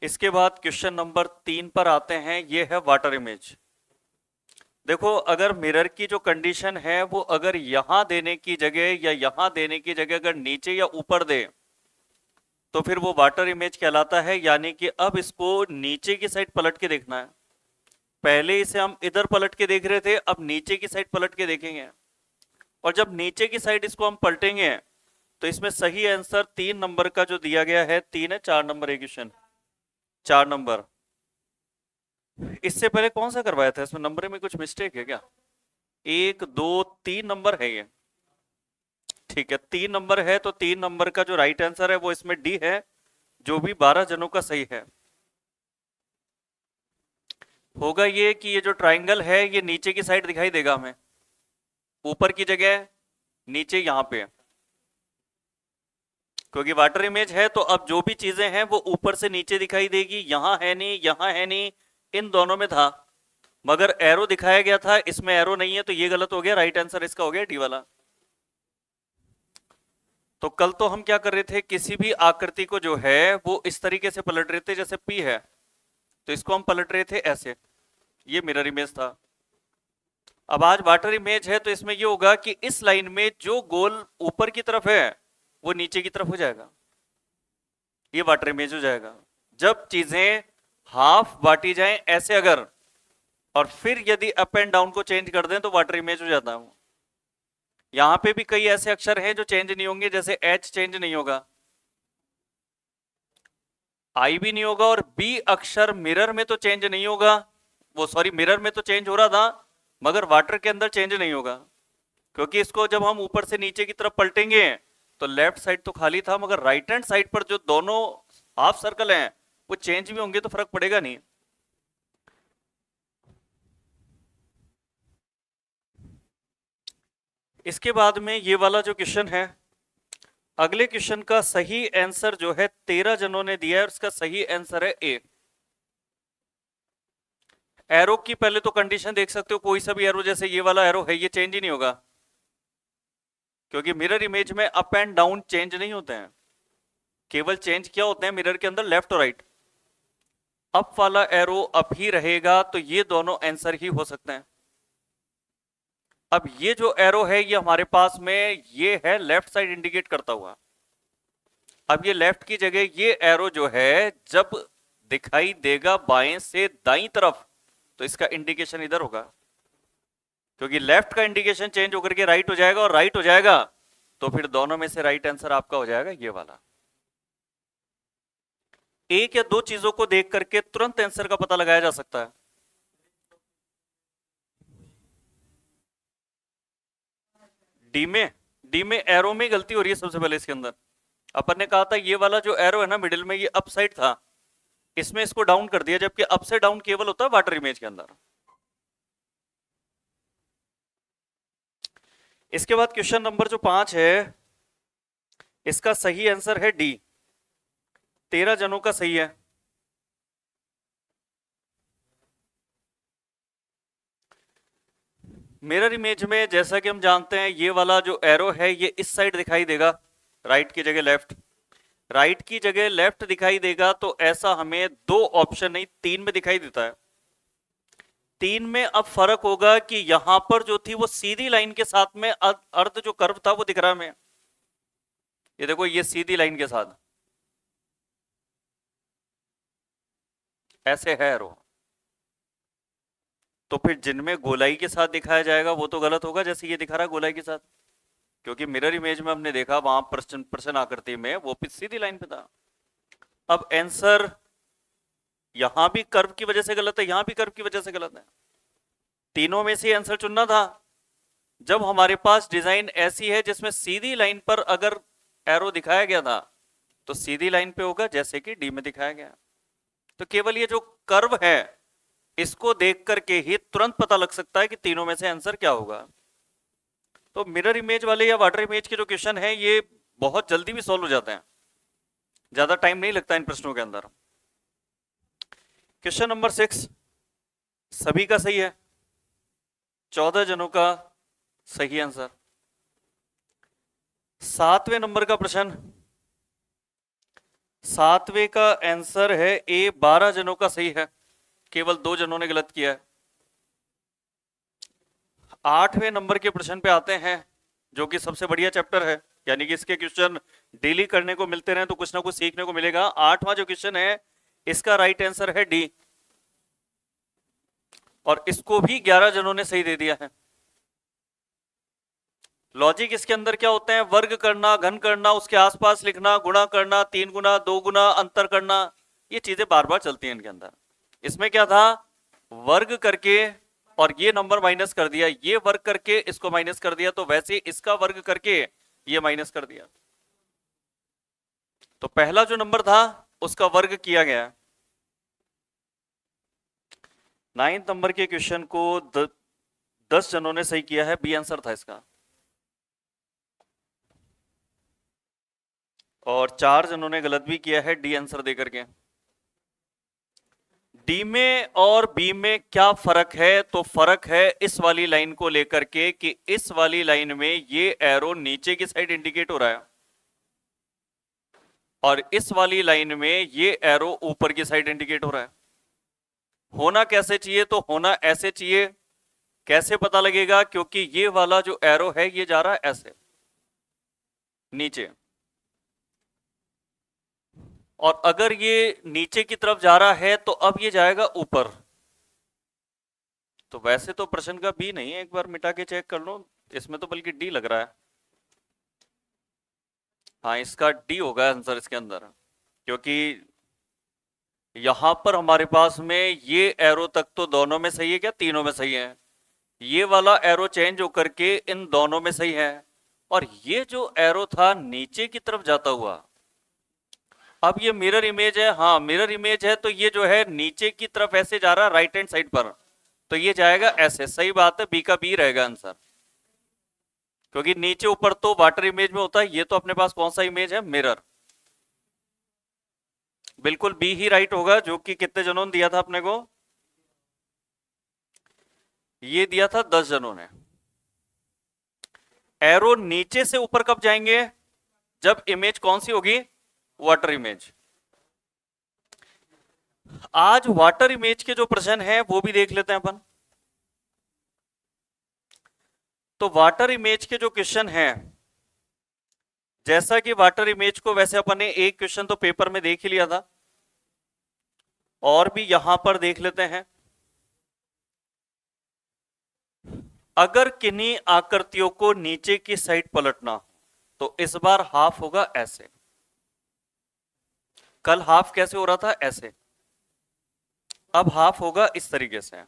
इसके बाद question number 3 पर आते हैं। ये है वाटर इमेज। देखो, अगर मिरर की जो कंडीशन है वो अगर यहां देने की जगह या यहां देने की जगह अगर नीचे या ऊपर दे तो फिर वो वाटर इमेज कहलाता है। यानी कि अब इसको नीचे की साइड पलट के देखना है। पहले इसे हम इधर पलट के देख रहे थे, अब नीचे की साइड पलट के देखेंगे। और जब नीचे की साइड इसको हम पलटेंगे तो इसमें सही आंसर 3 नंबर का जो दिया गया है, 3 है, 4 नंबर है क्वेश्चन, 4 नंबर। इससे पहले कौन सा करवाया था? इसमें नंबर में कुछ मिस्टेक है क्या? 1 2 3 नंबर है ये। ठीक है, 3 नंबर है, तो 3 नंबर का जो राइट आंसर है वो इसमें डी है, जो भी 12 जनों का सही है। होगा ये कि ये जो ट्राइंगल है ये नीचे की साइड दिखाई देगा हमें, ऊपर की जगह नीचे यहां पे, क्योंकि वाटर इमेज है तो अब जो भी चीजें हैं वो ऊपर से नीचे दिखाई देगी। यहां है नहीं, यहां है नहीं, इन दोनों में था, मगर एरो दिखाया गया था, इसमें एरो नहीं है, तो ये गलत हो गया। राइट आंसर इसका हो गया डी वाला। तो कल तो हम क्या कर रहे थे, किसी भी आकृति को जो है वो इस तरीके से पलट रहे थे, जैसे पी है तो इसको हम पलट रहे थे ऐसे, ये मिरर इमेज था। अब आज वाटर इमेज है तो इसमें ये होगा कि इस लाइन में जो गोल ऊपर की तरफ है वो नीचे की तरफ हो जाएगा, ये वाटर इमेज हो जाएगा। जब चीजें हाफ बांटी जाएं ऐसे अगर, और फिर यदि अप एंड डाउन को चेंज कर दें तो वाटर इमेज हो जाता है। यहां पे भी कई ऐसे अक्षर हैं जो चेंज नहीं होंगे, जैसे एच चेंज नहीं होगा, आई भी नहीं होगा, और बी अक्षर मिरर में तो चेंज नहीं होगा, वो सॉरी मिरर में तो चेंज हो रहा था मगर वाटर के अंदर चेंज नहीं होगा, क्योंकि इसको जब हम ऊपर से नीचे की तरफ पलटेंगे तो लेफ्ट साइड तो खाली था, मगर राइट हैंड साइड पर जो दोनों हाफ सर्कल हैं वो चेंज भी होंगे तो फर्क पड़ेगा नहीं। इसके बाद में ये वाला जो क्वेश्चन है, अगले क्वेश्चन का सही आंसर जो है 13 जनों ने दिया है और इसका सही आंसर है ए। एरो की पहले तो कंडीशन देख सकते हो, कोई सा भी एरो, जैसे ये वाला एरो है ये चेंज ही नहीं होगा, क्योंकि मिरर इमेज में अप एंड डाउन चेंज नहीं होते हैं, केवल चेंज क्या होते हैं मिरर के अंदर, लेफ्ट और राइट। अप वाला एरो अप ही रहेगा, तो ये दोनों आंसर ही हो सकते हैं। अब ये जो एरो है ये हमारे पास में ये है लेफ्ट साइड इंडिकेट करता हुआ। अब ये लेफ्ट की जगह ये एरो जो है जब दिखाई देगा बाएं से दाईं तरफ तो इसका इंडिकेशन इधर होगा, क्योंकि लेफ्ट का इंडिकेशन चेंज होकर के राइट हो जाएगा, और राइट हो जाएगा तो फिर दोनों में से राइट आंसर आपका हो जाएगा ये वाला। एक या दो चीजों को देख करके तुरंत आंसर का पता लगाया जा सकता है। डी में एरो में गलती हो रही है सबसे पहले। इसके अंदर अपन ने कहा था ये वाला जो एरो है ना मिडिल में, ये अप साइड था, इसमें इसको डाउन कर दिया, जबकि अप से डाउन केवल होता है वाटर इमेज के अंदर। इसके बाद क्वेश्चन नंबर जो 5 है, इसका सही आंसर है डी, 13 जनों का सही है। मिरर इमेज में जैसा कि हम जानते हैं ये वाला जो एरो है ये इस साइड दिखाई देगा, राइट की जगह लेफ्ट, राइट की जगह लेफ्ट दिखाई देगा, तो ऐसा हमें दो ऑप्शन नहीं 3 में दिखाई देता है। 3 में अब फर्क होगा कि यहां पर जो थी वो सीधी लाइन के साथ में अर्ध जो कर्व था वो दिख रहा है हमें, ये देखो ये सीधी लाइन के साथ ऐसे है एरो, तो फिर जिनमें गोलाई के साथ दिखाया जाएगा वो तो गलत होगा, जैसे ये दिखा रहा है गोलाई के साथ, क्योंकि मिरर इमेज में हमने देखा वहां प्रश्न प्रश्न आकृति में वो सीधी लाइन पे था। अब आंसर यहां भी कर्व की वजह से गलत है, यहां भी कर्व की वजह से गलत है, तीनों में से आंसर चुनना था। जब हमारे पास डिजाइन ऐसी है जिसमें सीधी लाइन पर अगर एरो दिखाया गया था तो सीधी लाइन पे होगा, जैसे कि डी में दिखाया गया। तो केवल ये जो कर्व है इसको देख करके ही तुरंत पता लग सकता है कि तीनों में से आंसर क्या होगा। तो मिरर इमेज वाले या वाटर इमेज के जो क्वेश्चन है ये बहुत जल्दी भी सॉल्व हो जाते हैं, ज्यादा टाइम नहीं लगता इन प्रश्नों के अंदर। क्वेश्चन नंबर 6 सभी का सही है, 14 जनों का सही आंसर। 7वें नंबर का प्रश्न, सातवें का आंसर है ए, 12 जनों का सही है, केवल 2 जनों ने गलत किया है। 8वें नंबर के प्रश्न पे आते हैं, जो कि सबसे बढ़िया चैप्टर है, यानी कि इसके क्वेश्चन डेली करने को मिलते रहे तो कुछ ना कुछ सीखने को मिलेगा। 8वां जो क्वेश्चन है इसका राइट आंसर है डी, और इसको भी 11 जनों ने सही दे दिया है। लॉजिक इसके अंदर क्या होते हैं? वर्ग करना, घन करना, उसके आसपास लिखना, गुणा करना, 3 गुना, 2 गुना, अंतर करना, ये चीजें बार बार चलती हैं इनके अंदर। इसमें क्या था? वर्ग करके और ये नंबर माइनस कर दिया, ये वर्ग करके इसको माइनस कर दिया, तो वैसे इसका वर्ग करके ये माइनस कर दिया। तो पहला जो नंबर था उसका वर्ग किया गया। 9th नंबर के क्वेश्चन को 10 जनों ने सही किया है, बी आंसर था इसका, और 4 जनों ने गलत भी किया है डी आंसर देकर के। डी में और बी में क्या फर्क है? तो फर्क है इस वाली लाइन को लेकर के कि इस वाली लाइन में ये एरो नीचे की साइड इंडिकेट हो रहा है, और इस वाली लाइन में ये एरो ऊपर की साइड इंडिकेट हो रहा है। होना कैसे चाहिए? तो होना ऐसे चाहिए। कैसे पता लगेगा? क्योंकि ये वाला जो एरो है ये जा रहा है ऐसे नीचे, और अगर ये नीचे की तरफ जा रहा है तो अब ये जाएगा ऊपर। तो वैसे तो प्रश्न का बी नहीं है, एक बार मिटा के चेक कर लो, इसमें तो बल्कि डी लग रहा है। हाँ, इसका डी होगा आंसर इसके अंदर, क्योंकि यहां पर हमारे पास में ये एरो तक तो दोनों में सही है, क्या तीनों में सही है? ये वाला एरो चेंज होकर के इन दोनों में सही है, और ये जो एरो था नीचे की तरफ जाता हुआ, अब ये मिरर इमेज है। हाँ, मिरर इमेज है, तो ये जो है नीचे की तरफ ऐसे जा रहा है राइट हैंड साइड पर, तो ये जाएगा ऐसे। सही बात है, बी का बी रहेगा आंसर, क्योंकि नीचे ऊपर तो वाटर इमेज में होता है, ये तो अपने पास कौन सा इमेज है? मिरर। बिल्कुल बी ही राइट होगा, जो कि कितने जनों ने दिया था अपने को? ये दिया था 10 जनों ने। एरो नीचे से ऊपर कब जाएंगे? जब इमेज कौन सी होगी? Water image. आज वाटर इमेज के जो प्रश्न है वो भी देख लेते हैं अपन। तो वाटर इमेज के जो क्वेश्चन है, जैसा कि वाटर इमेज को वैसे अपन ने एक क्वेश्चन तो पेपर में देख ही लिया था, और भी यहां पर देख लेते हैं। अगर किन्हीं आकृतियों को नीचे की साइड पलटना तो इस बार हाफ होगा ऐसे। कल हाफ कैसे हो रहा था? ऐसे। अब हाफ होगा इस तरीके से।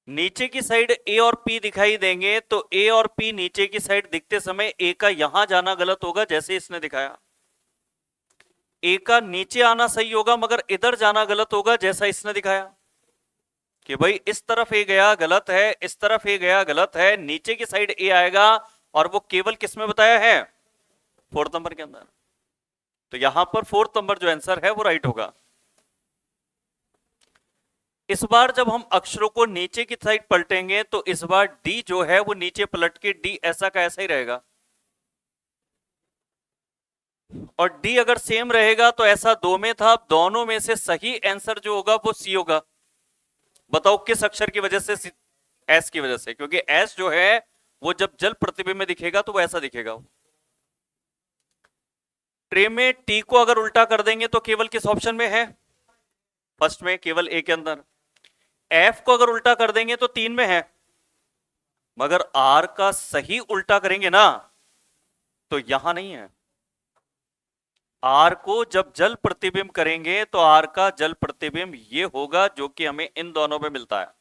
नीचे की साइड ए और पी दिखाई देंगे, तो ए और पी नीचे की साइड दिखते समय ए का यहां जाना गलत होगा, जैसे इसने दिखाया। ए का नीचे आना सही होगा, मगर इधर जाना गलत होगा, जैसा इसने दिखाया कि भाई इस तरफ ए गया गलत है, इस तरफ ए गया गलत है, नीचे की साइड ए आएगा, और वो केवल किस में बताया है? 4th नंबर के अंदर। तो यहां पर 4th नंबर जो आंसर है वो राइट होगा। इस बार जब हम अक्षरों को नीचे की साइड पलटेंगे तो इस बार डी जो है वो नीचे पलट के डी ऐसा का ऐसा ही रहेगा, और डी अगर सेम रहेगा तो ऐसा दो में था। दोनों में से सही आंसर जो होगा वो सी होगा। बताओ किस अक्षर की वजह से? एस की वजह से, क्योंकि एस जो है वो जब जल प्रतिबिंब में दिखेगा तो वो ऐसा दिखेगा। ट्रे में टी को अगर उल्टा कर देंगे तो केवल किस ऑप्शन में है? फर्स्ट में, केवल ए के अंदर। एफ को अगर उल्टा कर देंगे तो 3 में है, मगर आर का सही उल्टा करेंगे ना तो यहां नहीं है। आर को जब जल प्रतिबिंब करेंगे तो आर का जल प्रतिबिंब ये होगा, जो कि हमें इन दोनों में मिलता है।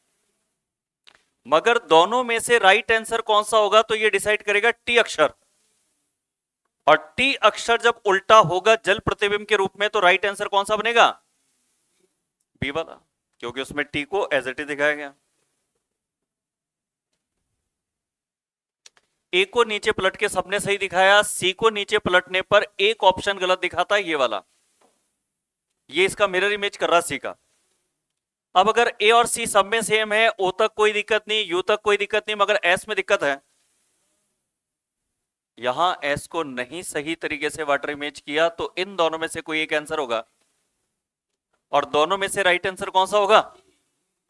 मगर दोनों में से राइट आंसर कौन सा होगा तो ये डिसाइड करेगा टी अक्षर, और टी अक्षर जब उल्टा होगा जल प्रतिबिंब के रूप में तो राइट आंसर कौन सा बनेगा? बी वाला, क्योंकि उसमें टी को एज इट इज दिखाया गया। ए को नीचे पलट के सबने सही दिखाया, सी को नीचे पलटने पर एक ऑप्शन गलत दिखाता है, ये वाला। ये इसका मिरर इमेज कर रहा सी का। अब अगर ए और सी सब में सेम है, ओ तक कोई दिक्कत नहीं, यू तक कोई दिक्कत नहीं, मगर एस में दिक्कत है। यहां एस को नहीं सही तरीके से वाटर इमेज किया तो इन दोनों में से कोई एक आंसर होगा, और दोनों में से राइट आंसर कौन सा होगा?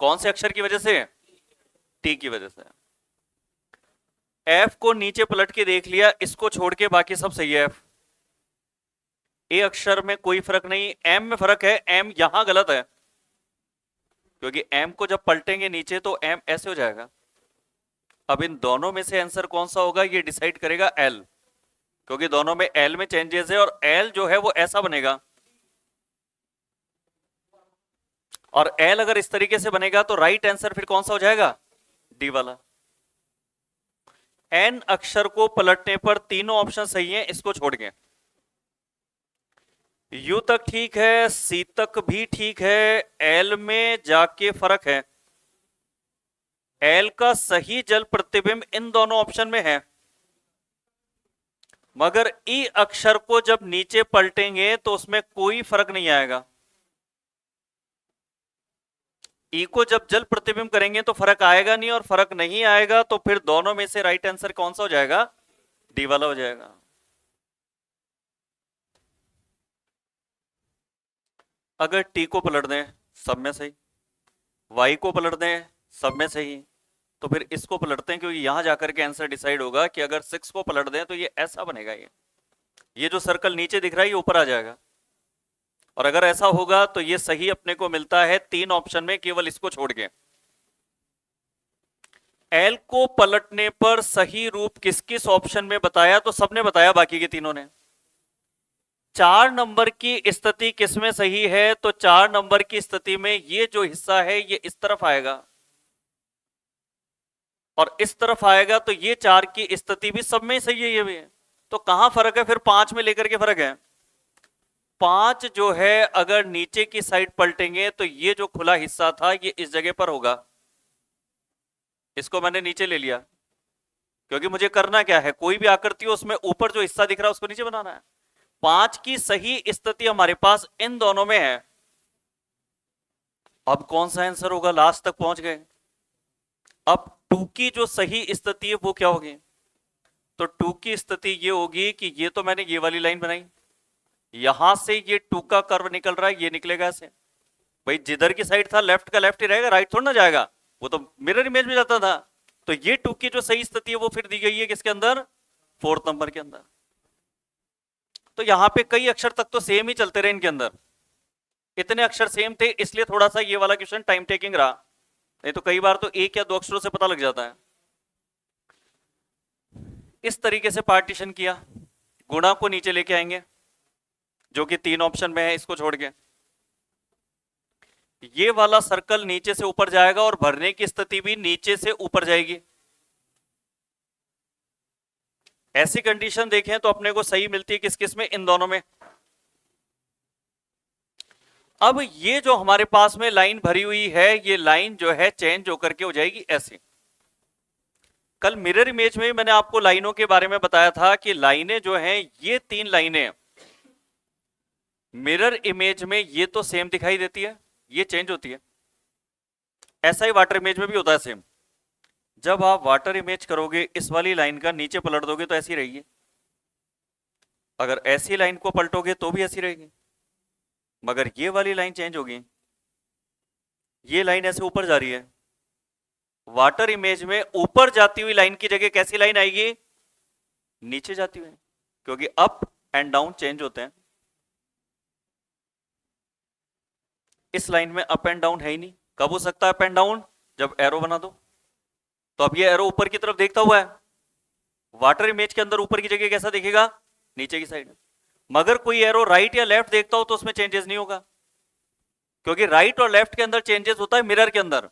कौन से अक्षर की वजह से? टी की वजह से। एफ को नीचे पलट के देख लिया, इसको छोड़ के बाकी सब सही है। एफ ए अक्षर में कोई फर्क नहीं, एम में फर्क है, एम यहां गलत है, क्योंकि एम को जब पलटेंगे नीचे तो एम ऐसे हो जाएगा। अब इन दोनों में से आंसर कौन सा होगा ये डिसाइड करेगा एल, क्योंकि दोनों में एल में चेंजेस है, और एल जो है वो ऐसा बनेगा, और एल अगर इस तरीके से बनेगा तो राइट आंसर फिर कौन सा हो जाएगा? डी वाला। एन अक्षर को पलटने पर तीनों ऑप्शन सही हैं, इसको छोड़ के। यू तक ठीक है, सी तक भी ठीक है, एल में जाके फर्क है। एल का सही जल प्रतिबिंब इन दोनों ऑप्शन में है, मगर ई अक्षर को जब नीचे पलटेंगे तो उसमें कोई फर्क नहीं आएगा। ई को जब जल प्रतिबिंब करेंगे तो फर्क आएगा नहीं, और फर्क नहीं आएगा तो फिर दोनों में से राइट आंसर कौन सा हो जाएगा? डी वाला हो जाएगा। अगर टी को पलट दें सब में सही, वाई को पलट दें सब में सही, तो फिर इसको पलटते हैं, क्योंकि यहां जाकर के आंसर डिसाइड होगा कि अगर 6 को पलट दें तो ये ऐसा बनेगा, ये जो सर्कल नीचे दिख रहा है ये ऊपर आ जाएगा, और अगर ऐसा होगा तो ये सही अपने को मिलता है तीन ऑप्शन में, केवल इसको छोड़ के। एल को पलटने पर सही रूप किस किस ऑप्शन में बताया? तो सबने बताया, बाकी के तीनों ने। 4 नंबर की स्थिति किसमें सही है? तो 4 नंबर की स्थिति में ये जो हिस्सा है ये इस तरफ आएगा, और इस तरफ आएगा, तो ये 4 की स्थिति भी सब में सही है, ये भी है। तो कहां फर्क है फिर? 5 में लेकर के फर्क है। 5 जो है अगर नीचे की साइड पलटेंगे तो ये जो खुला हिस्सा था ये इस जगह पर होगा, इसको मैंने नीचे ले लिया, क्योंकि मुझे करना क्या है, कोई भी आकृति हो उसमें ऊपर जो हिस्सा दिख रहा है उसको नीचे बनाना है। 5 की सही स्थिति हमारे पास इन दोनों में है। अब कौन सा आंसर होगा? लास्ट तक पहुंच गए। अब 2 की जो सही स्थिति है वो क्या होगी? तो 2 की स्थिति ये होगी कि ये तो मैंने ये वाली लाइन बनाई, यहां से ये 2 का कर्व निकल रहा है, ये निकलेगा ऐसे। भाई जिधर की साइड था लेफ्ट का लेफ्ट ही रहेगा, राइट थोड़ा ना जाएगा, वो तो मिरर इमेज में जाता था। तो ये 2 की जो सही स्थिति है वो फिर दी गई है किसके अंदर? 4th नंबर के अंदर। तो यहां पे कई अक्षर तक तो सेम ही चलते रहे, इनके अंदर इतने अक्षर सेम थे, इसलिए थोड़ा सा ये वाला क्वेश्चन टाइम टेकिंग रहा, नहीं तो कई बार तो एक या दो अक्षरों से पता लग जाता है। इस तरीके से पार्टीशन किया। गुणा को नीचे लेके आएंगे, जो कि 3 ऑप्शन में है, इसको छोड़ के ये वाला सर्कल नीचे से ऊपर जाएगा, और भरने की स्थिति भी नीचे से ऊपर जाएगी। ऐसी कंडीशन देखें तो अपने को सही मिलती है किस किस में? इन दोनों में। अब ये जो हमारे पास में लाइन भरी हुई है, ये लाइन जो है चेंज होकर के हो जाएगी ऐसे। कल मिरर इमेज में मैंने आपको लाइनों के बारे में बताया था कि लाइनें जो हैं, ये 3 लाइनें मिरर इमेज में ये तो सेम दिखाई देती है, ये चेंज होती है। ऐसा ही वाटर इमेज में भी होता है सेम। जब आप वाटर इमेज करोगे, इस वाली लाइन का नीचे पलट दोगे तो ऐसी रहेगी, अगर ऐसी लाइन को पलटोगे तो भी ऐसी रहेगी, मगर ये वाली लाइन चेंज होगी, ये लाइन ऐसे ऊपर जा रही है। वाटर इमेज में ऊपर जाती हुई लाइन की जगह कैसी लाइन आएगी? नीचे जाती हुई, क्योंकि अप एंड डाउन चेंज होते हैं। इस लाइन में अप एंड डाउन है ही नहीं। कब हो सकता है अप एंड डाउन? जब एरो बना दो। तो अब ये एरो ऊपर की तरफ देखता हुआ है, वाटर इमेज के अंदर ऊपर की जगह कैसा दिखेगा? नीचे की साइड। मगर कोई एरो राइट या लेफ्ट देखता हो तो उसमें चेंजेस नहीं होगा, क्योंकि राइट और लेफ्ट के अंदर चेंजेस होता है मिरर के अंदर।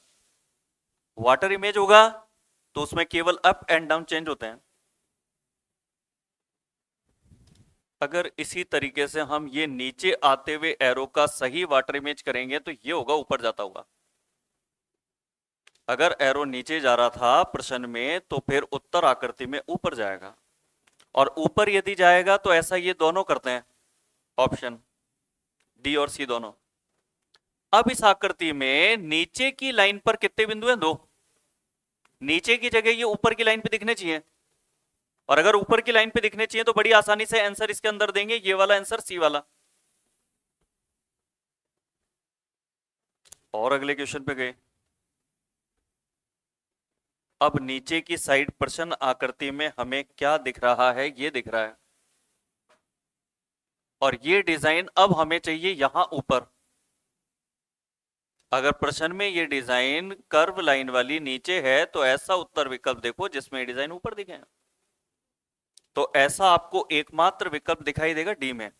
वाटर इमेज होगा तो उसमें केवल अप एंड डाउन चेंज होते हैं। अगर इसी तरीके से हम ये नीचे आते हुए एरो का सही वाटर इमेज करेंगे तो ये होगा ऊपर जाता हुआ। अगर एरो नीचे जा रहा था प्रश्न में तो फिर उत्तर आकृति में ऊपर जाएगा, और ऊपर यदि जाएगा तो ऐसा ये दोनों करते हैं, ऑप्शन डी और सी दोनों। अब इस आकृति में नीचे की लाइन पर कितने बिंदु हैं? 2। नीचे की जगह ये ऊपर की लाइन पे दिखने चाहिए, और अगर ऊपर की लाइन पे दिखने चाहिए तो बड़ी आसानी से आंसर इसके अंदर देंगे, ये वाला आंसर सी वाला। और अगले क्वेश्चन पे गए। अब नीचे की साइड प्रश्न आकृति में हमें क्या दिख रहा है, ये दिख रहा है, और ये डिजाइन अब हमें चाहिए यहां ऊपर। अगर प्रश्न में ये डिजाइन कर्व लाइन वाली नीचे है तो ऐसा उत्तर विकल्प देखो जिसमें डिजाइन ऊपर दिखे। तो ऐसा आपको एकमात्र विकल्प दिखाई देगा डी में।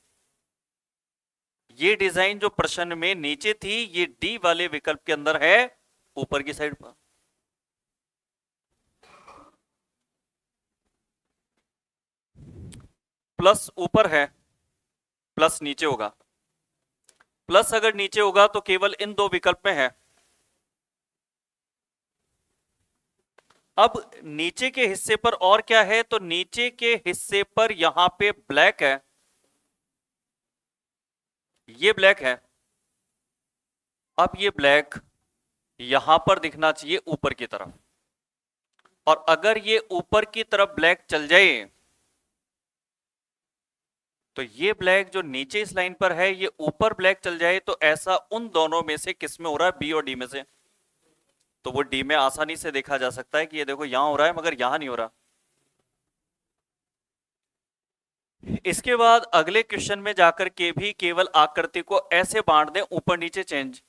ये डिजाइन जो प्रश्न में नीचे थी ये डी वाले विकल्प के अंदर है, ऊपर की साइड पर। प्लस ऊपर है, प्लस नीचे होगा। प्लस अगर नीचे होगा तो केवल इन दो विकल्प में है। अब नीचे के हिस्से पर और क्या है, तो नीचे के हिस्से पर यहां पे ब्लैक है, ये ब्लैक है। अब ये ब्लैक यहां पर दिखना चाहिए ऊपर की तरफ, और अगर ये ऊपर की तरफ ब्लैक चल जाए तो ये ब्लैक जो नीचे इस लाइन पर है ये ऊपर ब्लैक चल जाए, तो ऐसा उन दोनों में से किस में हो रहा है, बी और डी में से। तो वो डी में आसानी से देखा जा सकता है कि ये देखो यहां हो रहा है मगर यहां नहीं हो रहा। इसके बाद अगले क्वेश्चन में जाकर के भी केवल आकृति को ऐसे बांट दें ऊपर नीचे चेंज,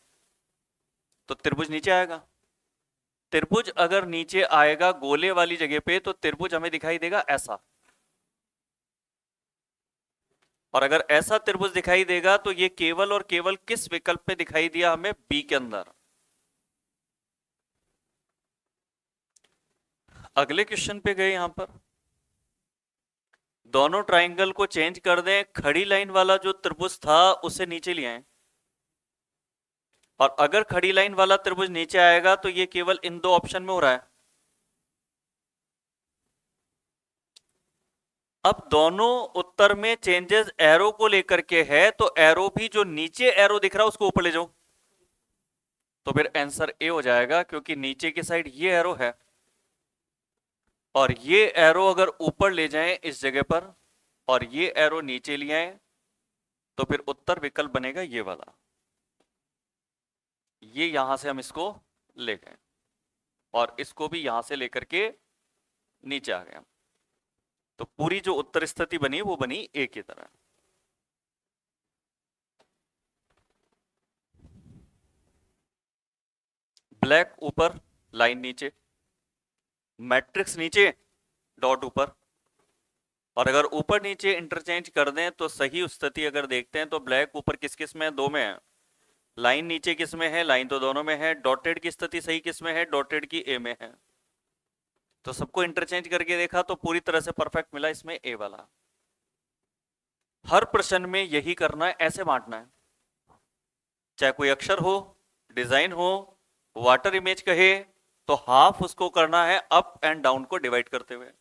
तो त्रिभुज नीचे आएगा। त्रिभुज अगर नीचे आएगा गोले वाली जगह पे तो त्रिभुज हमें दिखाई देगा ऐसा, और अगर ऐसा त्रिभुज दिखाई देगा तो ये केवल और केवल किस विकल्प में दिखाई दिया हमें, बी के अंदर। अगले क्वेश्चन पे गए, यहां पर दोनों ट्राइंगल को चेंज कर दें, खड़ी लाइन वाला जो त्रिभुज था उसे नीचे ले आए, और अगर खड़ी लाइन वाला त्रिभुज नीचे आएगा तो ये केवल इन दो ऑप्शन में हो रहा है। अब दोनों उत्तर में चेंजेस एरो को लेकर के है, तो एरो भी जो नीचे एरो दिख रहा है उसको ऊपर ले जाओ, तो फिर आंसर ए हो जाएगा, क्योंकि नीचे की साइड ये एरो है और ये एरो अगर ऊपर ले जाएं इस जगह पर और ये एरो नीचे ले आए तो फिर उत्तर विकल्प बनेगा ये वाला। ये यहां से हम इसको ले गए और इसको भी यहां से लेकर के नीचे आ गया, तो पूरी जो उत्तर स्थिति बनी वो बनी ए की तरह। ब्लैक ऊपर, लाइन नीचे, मैट्रिक्स नीचे, डॉट ऊपर, और अगर ऊपर नीचे इंटरचेंज कर दें तो सही स्थिति अगर देखते हैं तो ब्लैक ऊपर किस किस में है, दो में है। लाइन नीचे किस में है, लाइन तो दोनों में है। डॉटेड की स्थिति सही किस में है, डॉटेड की ए में है। तो सबको इंटरचेंज करके देखा तो पूरी तरह से परफेक्ट मिला इसमें ए वाला। हर प्रश्न में यही करना है, ऐसे बांटना है, चाहे कोई अक्षर हो, डिजाइन हो, वाटर इमेज कहे तो हाफ उसको करना है अप एंड डाउन को डिवाइड करते हुए।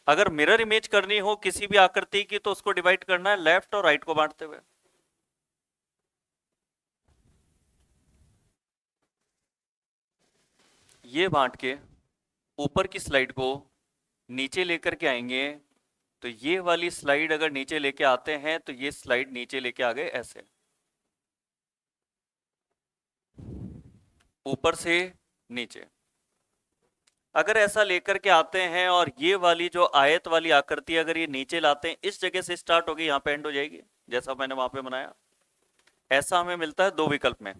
अगर मिरर इमेज करनी हो किसी भी आकृति की तो उसको डिवाइड करना है लेफ्ट और राइट को बांटते हुए। ये बांट के ऊपर की स्लाइड को नीचे लेकर के आएंगे, तो ये वाली स्लाइड अगर नीचे लेके आते हैं तो ये स्लाइड नीचे लेके आ गए ऐसे, ऊपर से नीचे। अगर ऐसा लेकर के आते हैं और ये वाली जो आयत वाली आकृति अगर ये नीचे लाते हैं, इस जगह से स्टार्ट होगी यहां पे एंड हो जाएगी जैसा मैंने वहां पे बनाया। ऐसा हमें मिलता है दो विकल्प में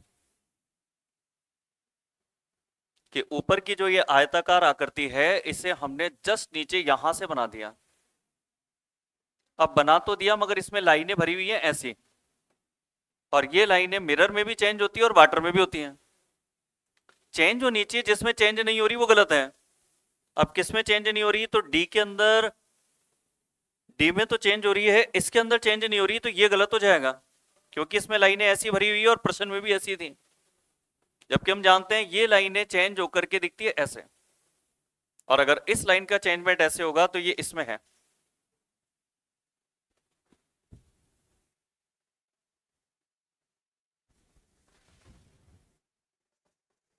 कि ऊपर की जो ये आयताकार आकृति है इसे हमने जस्ट नीचे यहां से बना दिया। अब बना तो दिया मगर इसमें लाइनें भरी हुई हैं ऐसी, और ये लाइनें मिरर में भी चेंज होती है और वाटर में भी होती हैं। चेंज जो नीचे जिसमें चेंज नहीं हो रही वो गलत है। अब किस में चेंज नहीं हो रही, तो डी के अंदर, डी में तो चेंज हो रही है, इसके अंदर चेंज नहीं हो रही, तो ये गलत हो जाएगा क्योंकि इसमें लाइनें ऐसी भरी हुई है और प्रश्न में भी ऐसी थी, जबकि हम जानते हैं ये लाइनें चेंज होकर के दिखती है ऐसे, और अगर इस लाइन का चेंजमेंट ऐसे होगा तो ये इसमें है।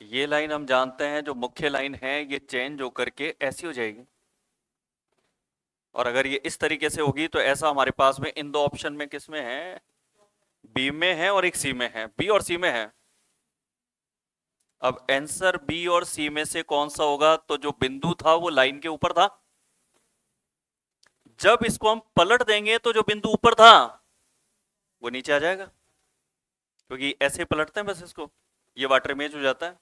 ये लाइन हम जानते हैं जो मुख्य लाइन है ये चेंज होकर के ऐसी हो जाएगी, और अगर ये इस तरीके से होगी तो ऐसा हमारे पास में इन दो ऑप्शन में किस में है, बी में है और एक सी में है, बी और सी में है। अब आंसर बी और सी में से कौन सा होगा, तो जो बिंदु था वो लाइन के ऊपर था, जब इसको हम पलट देंगे तो जो बिंदु ऊपर था वो नीचे आ जाएगा, क्योंकि ऐसे पलटते हैं बस इसको, ये वाटर इमेज हो जाता है।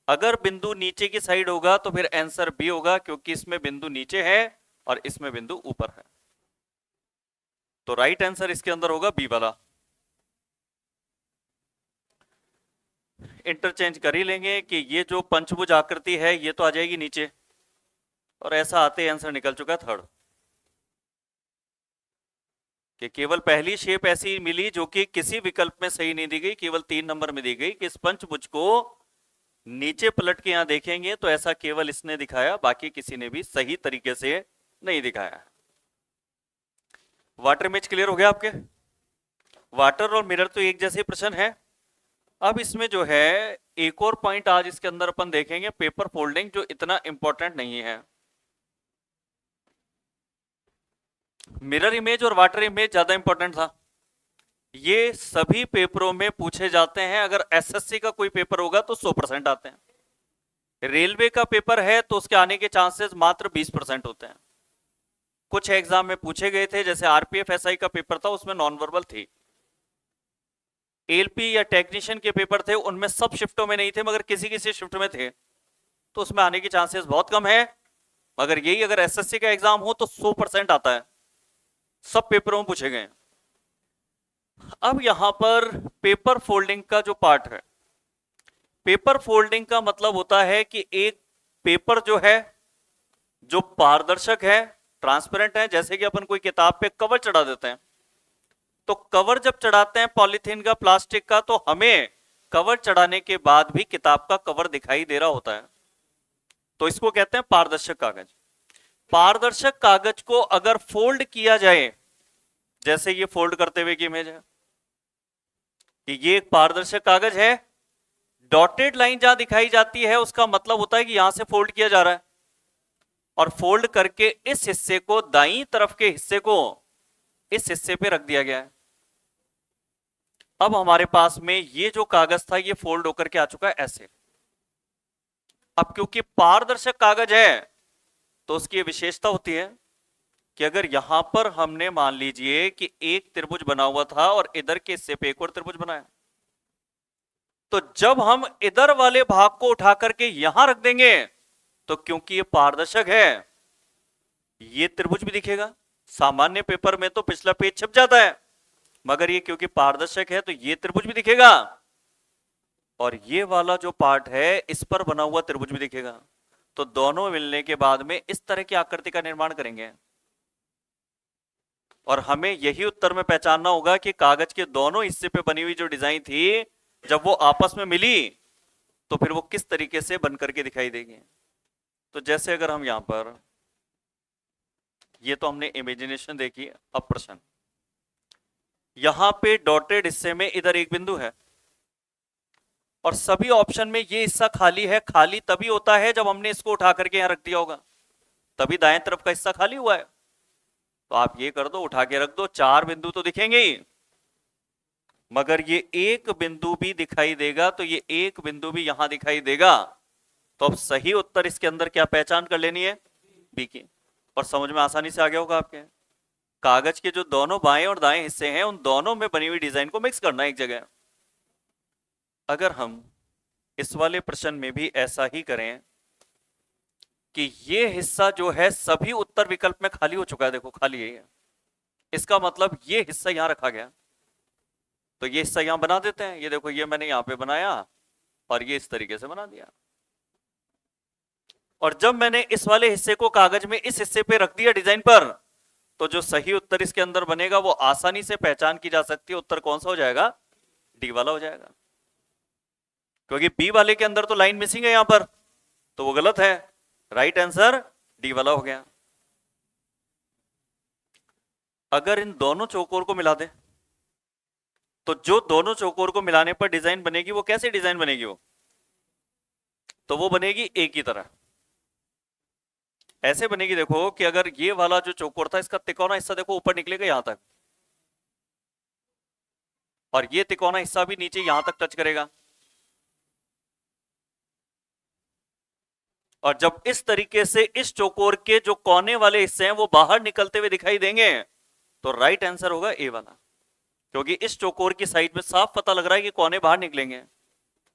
अगर बिंदु नीचे की साइड होगा तो फिर आंसर बी होगा, क्योंकि इसमें बिंदु नीचे है और इसमें बिंदु ऊपर है। तो राइट आंसर इसके अंदर होगा बी वाला। इंटरचेंज कर ही लेंगे कि ये जो पंचभुज आकृति है ये तो आ जाएगी नीचे, और ऐसा आते आंसर निकल चुका थर्ड, कि केवल पहली शेप ऐसी मिली जो कि किसी विकल्प में सही नहीं दी गई, केवल 3 नंबर में दी गई कि इस पंचभुज को नीचे पलट के यहां देखेंगे तो ऐसा केवल इसने दिखाया, बाकी किसी ने भी सही तरीके से नहीं दिखाया। वाटर इमेज क्लियर हो गया आपके? वाटर और मिरर तो एक जैसे प्रश्न है। अब इसमें जो है एक और पॉइंट आज इसके अंदर अपन देखेंगे, पेपर फोल्डिंग, जो इतना इंपॉर्टेंट नहीं है। मिरर इमेज और वाटर इमेज ज्यादा इंपॉर्टेंट था। ये सभी पेपरों में पूछे जाते हैं, अगर एसएससी का कोई पेपर होगा तो 100% आते हैं। रेलवे का पेपर है तो उसके आने के चांसेस मात्र 20% होते हैं। कुछ एग्जाम में पूछे गए थे, जैसे आरपीएफ एसआई का पेपर था उसमें नॉन वर्बल थी। एलपी या टेक्नीशियन के पेपर थे उनमें सब शिफ्टों में नहीं थे, मगर किसी किसी शिफ्ट में थे, तो उसमें आने के चांसेस बहुत कम है। मगर यही अगर एसएससी का एग्जाम हो तो 100% आता है, सब पेपरों में पूछे गए। अब यहां पर पेपर फोल्डिंग का जो पार्ट है, पेपर फोल्डिंग का मतलब होता है कि एक पेपर जो है जो पारदर्शक है, ट्रांसपेरेंट है, जैसे कि अपन कोई किताब पे कवर चढ़ा देते हैं, तो कवर जब चढ़ाते हैं पॉलीथीन का, प्लास्टिक का, तो हमें कवर चढ़ाने के बाद भी किताब का कवर दिखाई दे रहा होता है, तो इसको कहते हैं पारदर्शक कागज। पारदर्शक कागज को अगर फोल्ड किया जाए, जैसे ये फोल्ड करते हुए की इमेज है कि ये एक पारदर्शक कागज है, डॉटेड लाइन जहां दिखाई जाती है उसका मतलब होता है कि यहां से फोल्ड किया जा रहा है, और फोल्ड करके इस हिस्से को, दाईं तरफ के हिस्से को इस हिस्से पे रख दिया गया है। अब हमारे पास में ये जो कागज था ये फोल्ड होकर के आ चुका है ऐसे। अब क्योंकि पारदर्शक कागज है तो उसकी विशेषता होती है कि अगर यहां पर हमने मान लीजिए कि एक त्रिभुज बना हुआ था और इधर के हिस्से पे एक और त्रिभुज बनाया, तो जब हम इधर वाले भाग को उठा करके यहां रख देंगे तो क्योंकि ये पारदर्शक है ये त्रिभुज भी दिखेगा। सामान्य पेपर में तो पिछला पेज छिप जाता है, मगर ये क्योंकि पारदर्शक है तो ये त्रिभुज भी दिखेगा, और ये वाला जो पार्ट है इस पर बना हुआ त्रिभुज भी दिखेगा। तो दोनों मिलने के बाद में इस तरह की आकृति का निर्माण करेंगे, और हमें यही उत्तर में पहचानना होगा कि कागज के दोनों हिस्से पे बनी हुई जो डिजाइन थी, जब वो आपस में मिली तो फिर वो किस तरीके से बन करके दिखाई देगी। तो जैसे अगर हम यहां पर, ये तो हमने इमेजिनेशन देखी, अब प्रश्न, यहां पे डॉटेड हिस्से में इधर एक बिंदु है और सभी ऑप्शन में ये हिस्सा खाली है। खाली तभी होता है जब हमने इसको उठा करके यहां रख दिया होगा, तभी दाएं तरफ का हिस्सा खाली हुआ है। तो आप ये कर दो, उठा के रख दो, 4 बिंदु तो दिखेंगे ही, मगर ये एक बिंदु भी दिखाई देगा, तो ये एक बिंदु भी यहां दिखाई देगा। तो अब सही उत्तर इसके अंदर क्या पहचान कर लेनी है, बी की, और समझ में आसानी से आ गया होगा आपके। कागज के जो दोनों बाएं और दाएं हिस्से हैं उन दोनों में बनी हुई डिजाइन को मिक्स करना एक जगह। अगर हम इस वाले प्रश्न में भी ऐसा ही करें कि ये हिस्सा जो है सभी उत्तर विकल्प में खाली हो चुका है, देखो खाली यही है, इसका मतलब ये हिस्सा यहां रखा गया, तो ये हिस्सा यहां बना देते हैं। ये देखो, ये मैंने यहां पे बनाया और ये इस तरीके से बना दिया, और जब मैंने इस वाले हिस्से को कागज में इस हिस्से पे रख दिया डिजाइन पर, तो जो सही उत्तर इसके अंदर बनेगा वो आसानी से पहचान की जा सकती है। उत्तर कौन सा हो जाएगा, डी वाला हो जाएगा, क्योंकि बी वाले के अंदर तो लाइन मिसिंग है यहां पर, तो वो गलत है। राइट आंसर डी वाला हो गया। अगर इन दोनों चौकोर को मिला दे तो जो दोनों चौकोर को मिलाने पर डिजाइन बनेगी वो कैसे डिजाइन बनेगी, वो तो वो बनेगी एक ही तरह। ऐसे बनेगी, देखो कि अगर ये वाला जो चौकोर था इसका तिकोना हिस्सा देखो ऊपर निकलेगा यहां तक, और ये तिकोना हिस्सा भी नीचे यहां तक टच करेगा। और जब इस तरीके से इस चौकोर के जो कोने वाले हिस्से हैं वो बाहर निकलते हुए दिखाई देंगे, तो राइट आंसर होगा ए वाला, क्योंकि इस चौकोर की साइड में साफ पता लग रहा है कि कोने बाहर निकलेंगे।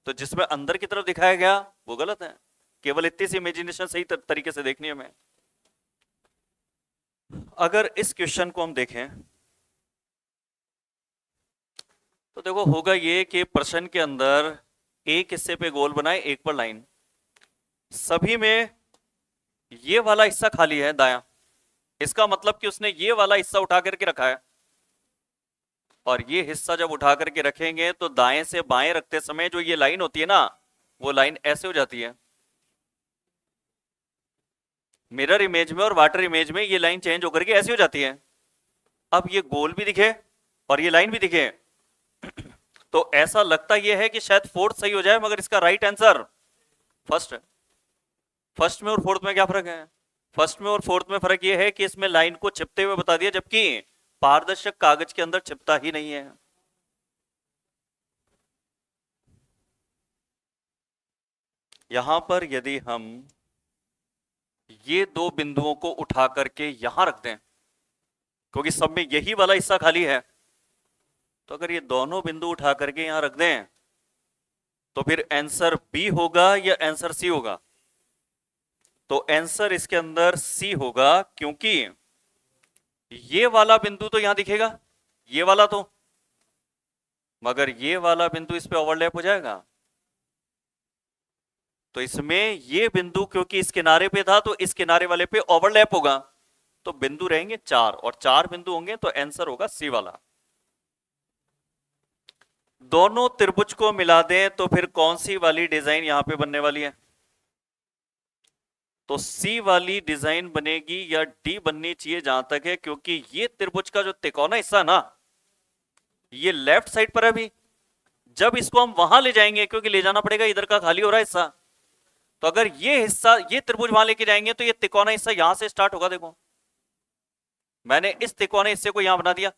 तो जिसमें अंदर की तरफ दिखाया गया वो गलत है। केवल इतनी सी इमेजिनेशन सही तरीके से देखनी है हमें। अगर इस क्वेश्चन को हम देखें तो देखो होगा ये कि प्रश्न के अंदर एक हिस्से पे गोल बनाए, एक पर लाइन, सभी में ये वाला हिस्सा खाली है दायां, इसका मतलब कि उसने ये वाला हिस्सा उठा करके रखा है, और ये हिस्सा जब उठा करके रखेंगे तो दाएं से बाएं रखते समय जो ये लाइन होती है ना, वो लाइन ऐसे हो जाती है। मिरर इमेज में और वाटर इमेज में ये लाइन चेंज होकर के ऐसी हो जाती है। अब ये गोल भी दिखे और ये लाइन भी दिखे तो ऐसा लगता यह है कि शायद फोर्थ सही हो जाए, मगर इसका राइट आंसर फर्स्ट है। फर्स्ट में और फोर्थ में क्या फर्क है? फर्स्ट में और फोर्थ में फर्क यह है कि इसमें लाइन को छिपते हुए बता दिया, जबकि पारदर्शक कागज के अंदर छिपता ही नहीं है। यहां पर यदि हम ये दो बिंदुओं को उठा करके यहां रख दें, क्योंकि सब में यही वाला हिस्सा खाली है, तो अगर ये दोनों बिंदु उठा करके यहां रख दें तो फिर आंसर बी होगा या आंसर सी होगा? तो आंसर इसके अंदर सी होगा, क्योंकि ये वाला बिंदु तो यहां दिखेगा, ये वाला तो, मगर ये वाला बिंदु इस पे ओवरलैप हो जाएगा। तो इसमें ये बिंदु क्योंकि इस किनारे पे था तो इस किनारे वाले पे ओवरलैप होगा, तो बिंदु रहेंगे चार, और चार बिंदु होंगे, तो आंसर होगा सी वाला। दोनों त्रिभुज को मिला दें तो फिर कौन सी वाली डिजाइन यहां पे बनने वाली है? तो सी वाली डिजाइन बनेगी या डी बननी चाहिए जहां तक है, क्योंकि ये त्रिभुज का जो तिकोना हिस्सा ना, ये लेफ्ट साइड पर है अभी। जब इसको हम वहां ले जाएंगे, क्योंकि ले जाना पड़ेगा, इधर का खाली हो रहा है हिस्सा, तो अगर ये हिस्सा, ये त्रिभुज वहां लेके जाएंगे तो ये तिकोना हिस्सा यहां से स्टार्ट होगा। देखो मैंने इस तिकोने हिस्से को यहां बना दिया,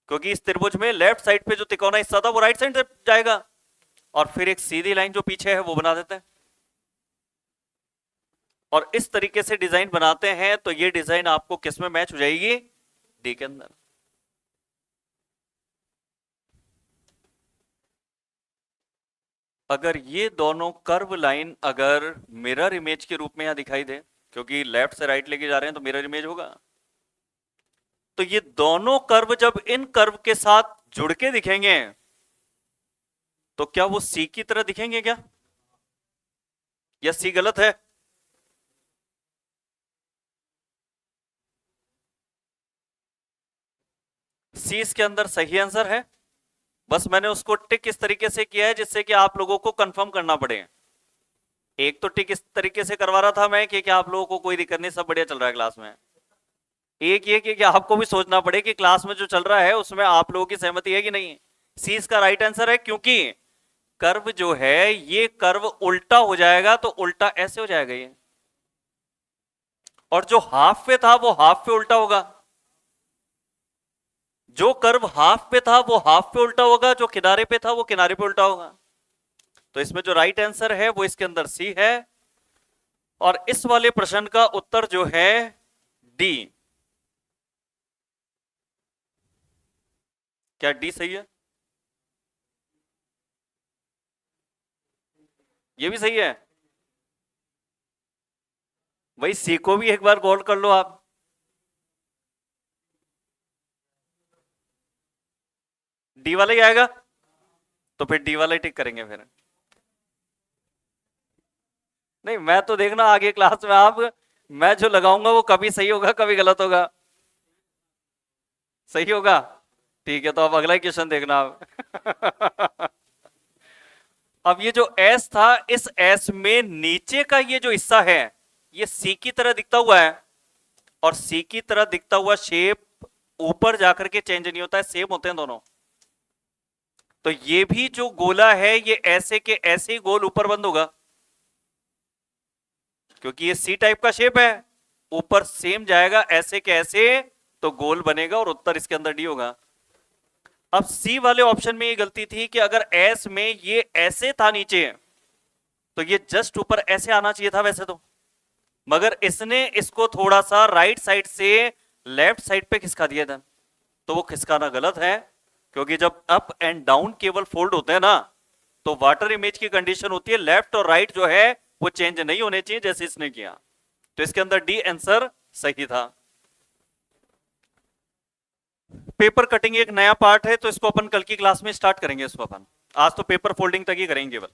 क्योंकि इस त्रिभुज में लेफ्ट साइड पे जो तिकोना हिस्सा था वो राइट साइड से जाएगा, और फिर एक सीधी लाइन जो पीछे है वो बना देते हैं, और इस तरीके से डिजाइन बनाते हैं। तो ये डिजाइन आपको किस में मैच हो जाएगी? डी के अंदर। अगर ये दोनों कर्व लाइन अगर मिरर इमेज के रूप में यहां दिखाई दे, क्योंकि लेफ्ट से राइट लेके जा रहे हैं तो मिरर इमेज होगा, तो ये दोनों कर्व जब इन कर्व के साथ जुड़ के दिखेंगे तो क्या वो सी की तरह दिखेंगे क्या, या सी गलत है? सी इसके अंदर सही आंसर है। बस मैंने उसको टिक इस तरीके से किया है जिससे कि आप लोगों को कंफर्म करना पड़े। एक तो टिक इस तरीके से करवा रहा था मैं कि आप लोगों को कोई दिक्कत नहीं, सब बढ़िया चल रहा है क्लास में। एक ये कि आपको भी सोचना पड़े कि क्लास में जो चल रहा है उसमें आप लोगों की सहमति है कि नहीं। सी इसका राइट आंसर है, क्योंकि कर्व जो है ये कर्व उल्टा हो जाएगा, तो उल्टा ऐसे हो जाएगा ये, और जो हाफ पे था वो हाफ पे उल्टा होगा, जो कर्व हाफ पे था वो हाफ पे उल्टा होगा, जो किनारे पे था वो किनारे पे उल्टा होगा। तो इसमें जो राइट आंसर है वो इसके अंदर सी है, और इस वाले प्रश्न का उत्तर जो है डी। क्या डी सही है? ये भी सही है। वही सी को भी एक बार गौर कर लो आप। डी वाला ही आएगा, तो फिर डी वाला ही टिक करेंगे फिर। नहीं, मैं तो देखना आगे क्लास में आप, मैं जो लगाऊंगा वो कभी सही होगा कभी गलत होगा। सही होगा, ठीक है, तो अब अगला क्वेश्चन देखना आप। अब ये जो एस था, इस एस में नीचे का ये जो हिस्सा है ये सी की तरह दिखता हुआ है, और सी की तरह दिखता हुआ शेप ऊपर जाकर के चेंज नहीं होता है, सेम होते हैं दोनों। तो ये भी जो गोला है ये ऐसे के ऐसे ही गोल ऊपर बंद होगा, क्योंकि ये सी टाइप का शेप है, ऊपर सेम जाएगा ऐसे के ऐसे, तो गोल बनेगा और उत्तर इसके अंदर डी होगा। अब सी वाले ऑप्शन में ये गलती थी कि अगर एस में ये ऐसे था नीचे, तो ये जस्ट ऊपर ऐसे आना चाहिए था वैसे तो, मगर इसने इसको थोड़ा सा राइट साइड से लेफ्ट साइड पे खिसका दिया था। तो वो खिसकाना गलत है, क्योंकि जब अप एंड डाउन केवल फोल्ड होते हैं ना, तो वाटर इमेज की कंडीशन होती है लेफ्ट और राइट जो है वो चेंज नहीं होने चाहिए जैसे इसने किया। तो इसके अंदर डी आंसर सही था। पेपर कटिंग एक नया पार्ट है, तो इसको अपन कल की क्लास में स्टार्ट करेंगे। इसको अपन आज तो पेपर फोल्डिंग तक ही करेंगे केवल।